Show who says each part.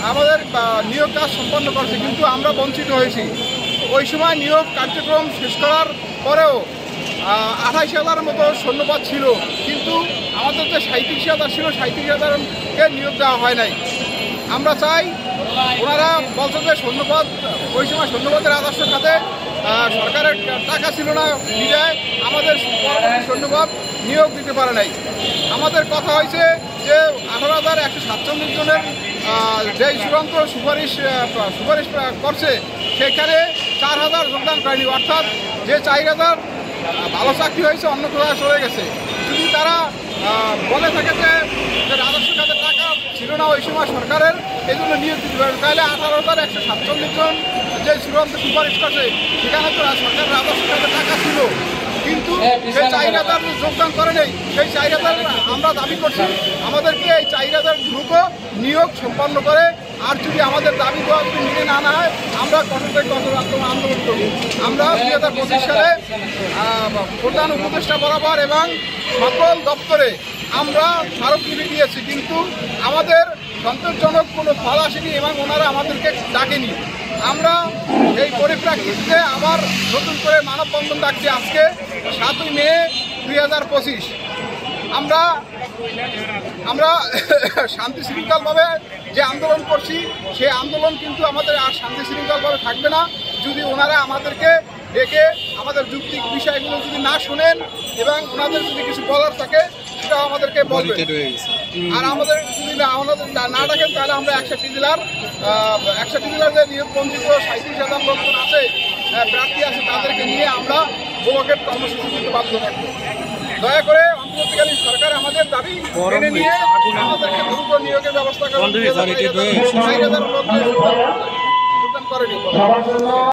Speaker 1: আমাদের নিয়োগ কাজ সম্পন্ন করছে, কিন্তু আমরা বঞ্চিত হয়েছি। ওই সময় নিয়োগ কার্যক্রম শেষ করার পরেও 28,000 মতো সৈন্যপদ ছিল, কিন্তু আমাদের যে 37,000 ছিল 37,000কে নিয়োগ দেওয়া হয় নাই। আমরা চাই, ওনারা বলছে যে সৈন্যপদ, ওই সময় সৈন্যপদের আদর্শের সাথে সরকারের টাকা ছিল না বিধায় আমাদের সৈন্যপদ নিয়োগ দিতে পারে নাই। আমাদের কথা হয়েছে যে 18,147 জনের যে চূড়ান্ত সুপারিশ করছে, সেখানে 4,000 যোগদান করেনি, অর্থাৎ যে 4,000 ভালো চাকরি হয়েছে অন্য কোথাও চলে গেছে। যদি তারা বলে থাকে যে রাজস্ব খাতে টাকা ছিল না ওই সময় সরকারের, এই জন্য নিয়োগ দিতে পারে, তাহলে 18,147 জন যে চূড়ান্ত সুপারিশ করছে সেখানে তো সরকারের রাজস্ব খাতে টাকা ছিল, কিন্তু সেই 4,000 যোগদান করে নেই। সেই 4,000 আমরা দাবি করছি আমাদেরকে এই 4,000 দ্রুত নিয়োগ সম্পন্ন করে, আর যদি আমাদের দাবি দেওয়া যদি মেনে না হয় আমরা কঠোর থেকে কঠোর আন্দোলন করব। আমরা 2025 সালে প্রধান উপদেষ্টা বরাবর এবং সকল দপ্তরে আমরা স্মারকলিপি দিয়েছি, কিন্তু আমাদের সন্তোষজনক কোনো ফল আসেনি এবং ওনারা আমাদেরকে ডাকেনি। আমরা এই পরিপ্রেক্ষিতে আবার নতুন করে মানববন্ধন ডাকছি আজকে 7ই মে 2025। আমরা শান্তি শৃঙ্খলভাবে যে আন্দোলন করছি সেই আন্দোলন কিন্তু আমাদের আর শান্তি শৃঙ্খলভাবে থাকবে না যদি ওনারা আমাদেরকে ডেকে আমাদের যৌক্তিক বিষয়গুলো যদি না শোনেন এবং ওনাদের যদি কিছু বলার থাকে সেটা আমাদেরকে বলবেন। আর আমাদের যদি না ডাকেন তাহলে আমরা 61টি জেলার যে নিয়োগবঞ্চিত 37,000 লোকজন আছে, প্রার্থী আছে, তাদেরকে নিয়ে আমরা ব্লকেট কর্মসূচি দিতে বাধ্য থাকবো। দয়া করে অন্তর্বর্তীকালীন সরকার আমাদের দাবি মেনে নিয়ে আমাদেরকে দ্রুত নিয়োগের ব্যবস্থা করুন। 4,000 লোকজন যোগদান করেনি।